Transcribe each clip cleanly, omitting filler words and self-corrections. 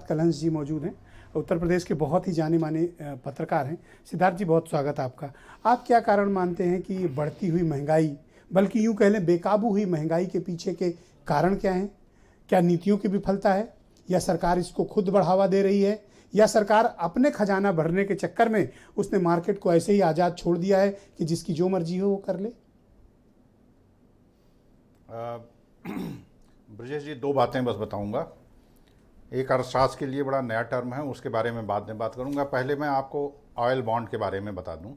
साथ कलहंस जी मौजूद हैं, उत्तर प्रदेश के बहुत ही जाने माने पत्रकार हैं। सिद्धार्थ जी, बहुत स्वागत है आपका। आप क्या कारण मानते हैं कि बढ़ती हुई महंगाई, बल्कि यूँ कह लें बेकाबू हुई महंगाई के पीछे के कारण क्या हैं? क्या नीतियों की विफलता है, या सरकार इसको खुद बढ़ावा दे रही है, या सरकार अपने खजाना भरने के चक्कर में उसने मार्केट को ऐसे ही आज़ाद छोड़ दिया है कि जिसकी जो मर्जी हो वो कर ले? ब्रजेश जी, दो बातें बस बताऊंगा। एक अर्थशास्त्र के लिए बड़ा नया टर्म है, उसके बारे में बाद में बात करूंगा। पहले मैं आपको ऑयल बॉन्ड के बारे में बता दूं।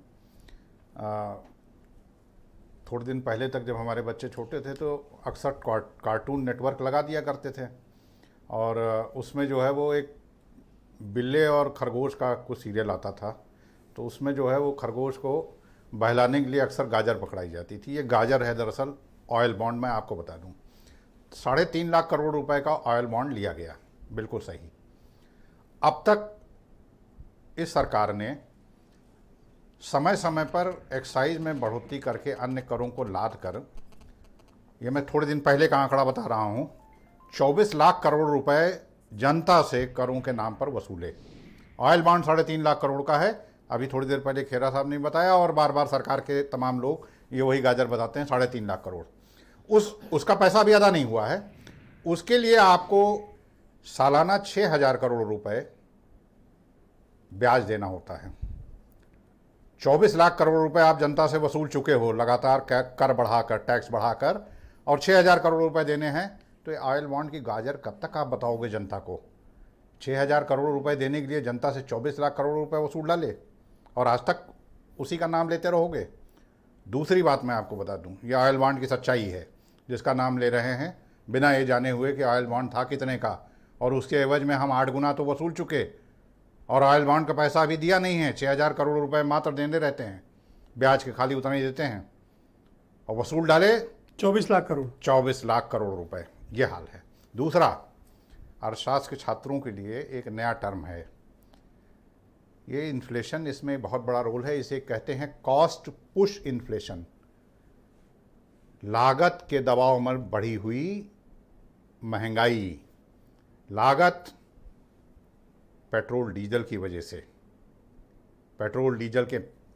थोड़े दिन पहले तक जब हमारे बच्चे छोटे थे तो अक्सर कार्टून नेटवर्क लगा दिया करते थे, और उसमें जो है वो एक बिल्ले और खरगोश का कुछ सीरियल आता था। तो उसमें जो है वो खरगोश को बहलाने के लिए अक्सर गाजर पकड़ाई जाती थी। ये गाजर है दरअसल ऑयल बॉन्ड। मैं आपको बता दूं, 3.5 लाख करोड़ रुपए का ऑयल बॉन्ड लिया गया, बिल्कुल सही। अब तक इस सरकार ने समय समय पर एक्साइज में बढ़ोतरी करके अन्य करों को लाद कर, ये मैं थोड़े दिन पहले का आंकड़ा बता रहा हूँ, 24 लाख करोड़ रुपए जनता से करों के नाम पर वसूले। ऑयल बॉन्ड 3.5 लाख करोड़ का है। अभी थोड़ी देर पहले खेरा साहब ने बताया, और बार बार सरकार के तमाम लोग ये वही गाजर बताते हैं, 3.5 लाख करोड़। उसका पैसा भी अदा नहीं हुआ है। उसके लिए आपको सालाना 6,000 करोड़ रुपए ब्याज देना होता है। 24 लाख करोड़ रुपए आप जनता से वसूल चुके हो लगातार, कर बढ़ाकर, टैक्स बढ़ाकर, और 6,000 करोड़ रुपए देने हैं। तो ये ऑयल बॉन्ड की गाजर कब तक आप बताओगे जनता को? 6,000 करोड़ रुपए देने के लिए जनता से 24 लाख करोड़ रुपए वसूल डाले, और आज तक उसी का नाम लेते रहोगे। दूसरी बात मैं आपको बता दूं, ये ऑयल बॉन्ड की सच्चाई है जिसका नाम ले रहे हैं, बिना ये जाने हुए कि ऑयल बॉन्ड था कितने का, और उसके एवज में हम 8 गुना तो वसूल चुके, और ऑयल बॉन्ड का पैसा अभी दिया नहीं है। 6,000 करोड़ रुपए मात्र देने रहते हैं, ब्याज के खाली उतना ही देते हैं, और वसूल डाले 24 लाख करोड़। 24 लाख करोड़ रुपए, ये हाल है। दूसरा, अर्थशास्त्र के छात्रों के लिए एक नया टर्म है ये इन्फ्लेशन। इसमें बहुत बड़ा रोल है। इसे कहते हैं कॉस्ट पुश इन्फ्लेशन। लागत के दबाव में बढ़ी हुई महंगाई, लागत पेट्रोल डीजल की वजह से।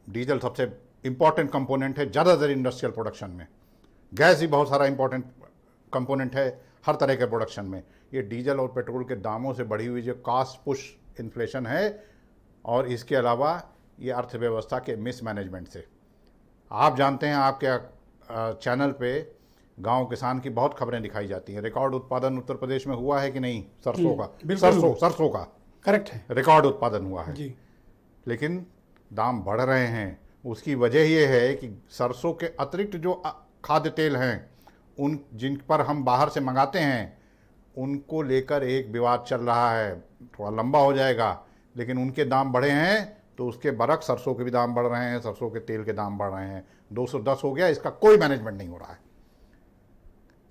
डीजल सबसे इंपॉर्टेंट कंपोनेंट है ज़्यादातर इंडस्ट्रियल प्रोडक्शन में। गैस भी बहुत सारा इंपॉर्टेंट कंपोनेंट है हर तरह के प्रोडक्शन में। ये डीजल और पेट्रोल के दामों से बढ़ी हुई जो कॉस्ट पुश इन्फ्लेशन है, और इसके अलावा ये अर्थव्यवस्था के मिसमैनेजमेंट से। आप जानते हैं, आपके चैनल पे गांव किसान की बहुत खबरें दिखाई जाती हैं। रिकॉर्ड उत्पादन उत्तर प्रदेश में हुआ है कि नहीं? सरसों का, सरसों का करेक्ट है, रिकॉर्ड उत्पादन हुआ है जी। लेकिन दाम बढ़ रहे हैं। उसकी वजह ये है कि सरसों के अतिरिक्त जो खाद्य तेल हैं, उन जिन पर हम बाहर से मंगाते हैं, उनको लेकर एक विवाद चल रहा है। थोड़ा लंबा हो जाएगा, लेकिन उनके दाम बढ़े हैं तो उसके बरक सरसों के भी दाम बढ़ रहे हैं, सरसों के तेल के दाम बढ़ रहे हैं। 210 हो गया, इसका कोई मैनेजमेंट नहीं हो रहा है।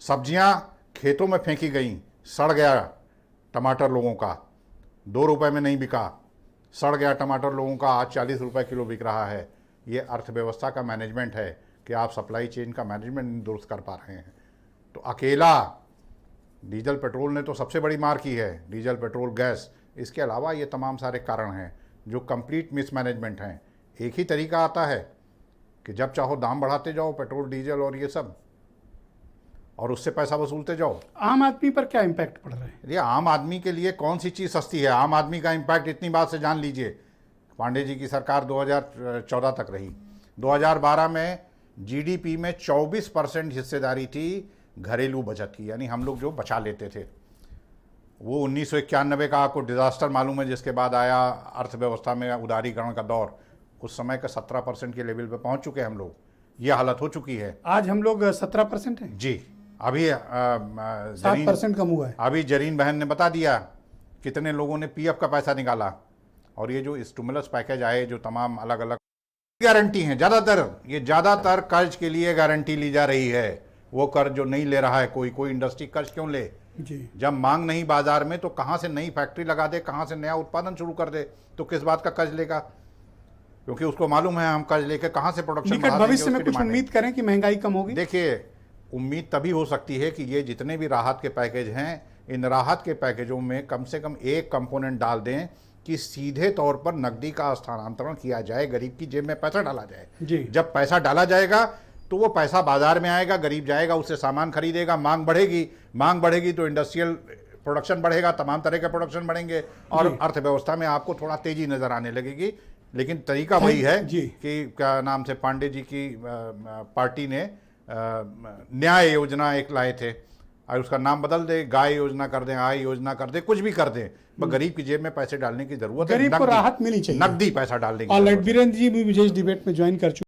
सब्जियां खेतों में फेंकी गई, सड़ गया टमाटर लोगों का, 2 रुपए में नहीं बिका, सड़ गया टमाटर लोगों का, आज 40 रुपए किलो बिक रहा है। ये अर्थव्यवस्था का मैनेजमेंट है कि आप सप्लाई चेन का मैनेजमेंट नहीं दुरुस्त कर पा रहे हैं। तो अकेला डीजल पेट्रोल ने तो सबसे बड़ी मार की है, डीजल पेट्रोल गैस। इसके अलावा ये तमाम सारे कारण हैं जो कंप्लीट मिसमैनेजमेंट हैं। एक ही तरीका आता है कि जब चाहो दाम बढ़ाते जाओ, पेट्रोल डीजल और ये सब, और उससे पैसा वसूलते जाओ। आम आदमी पर क्या इम्पैक्ट पड़ रहा है? ये आम आदमी के लिए कौन सी चीज़ सस्ती है? आम आदमी का इम्पैक्ट इतनी बात से जान लीजिए, पांडे जी की सरकार 2014 तक रही। 2012 में जीडीपी में 24% हिस्सेदारी थी घरेलू बचत की, यानी हम लोग जो बचा लेते थे। वो 1991 का आपको डिज़ास्टर मालूम है, जिसके बाद आया अर्थव्यवस्था में उदारीकरण का दौर। उस समय का 17% के लेवल पे पहुंच चुके हैं हम लोग। ये हालत हो चुकी है। आज हम लोग 17% हैं जी। अभी 7% कम हुआ है। अभी जरीन बहन ने बता दिया कितने लोगों ने पीएफ का पैसा निकाला। और ये जो स्टिमुलस पैकेज आए, जो तमाम अलग अलग गारंटी हैं, ज़्यादातर कर्ज के लिए गारंटी ली जा रही है। वो कर्ज जो नहीं ले रहा है कोई इंडस्ट्री कर्ज क्यों ले? जी। जब मांग नहीं बाजार में, तो कहाँ से नई फैक्ट्री लगा दे, कहाँ से नया उत्पादन शुरू कर दे, तो किस बात का कर्ज लेगा? क्योंकि उसको मालूम है हम कर्ज लेकर कहाँ से प्रोडक्शन निकट भविष्य में कुछ उम्मीद करें कि महंगाई कम होगी? देखिए, उम्मीद तभी हो सकती है कि ये जितने भी राहत के पैकेज हैं, इन राहत के पैकेजों में कम से कम एक कंपोनेंट डाल दें कि सीधे तौर पर नकदी का स्थानांतरण किया जाए, गरीब की जेब में पैसा डाला जाए। जी। जब पैसा डाला जाएगा तो वो पैसा बाजार में आएगा, गरीब जाएगा, उससे सामान खरीदेगा, मांग बढ़ेगी तो इंडस्ट्रियल प्रोडक्शन बढ़ेगा, तमाम तरह के प्रोडक्शन बढ़ेंगे और अर्थव्यवस्था में आपको थोड़ा तेजी नजर आने लगेगी। लेकिन तरीका वही है कि क्या नाम से पांडे जी की पार्टी ने न्याय योजना एक लाए थे और उसका नाम बदल दे, गाय योजना कर दें, आय योजना कर दें, कुछ भी कर दें, पर गरीब की जेब में पैसे डालने की जरूरत है, गरीब को राहत मिली चाहिए, नकदी पैसा डालने की और जरूरत है। वीरेंद्र जी भी मुझे इस डिबेट में ज्वाइन कर चुके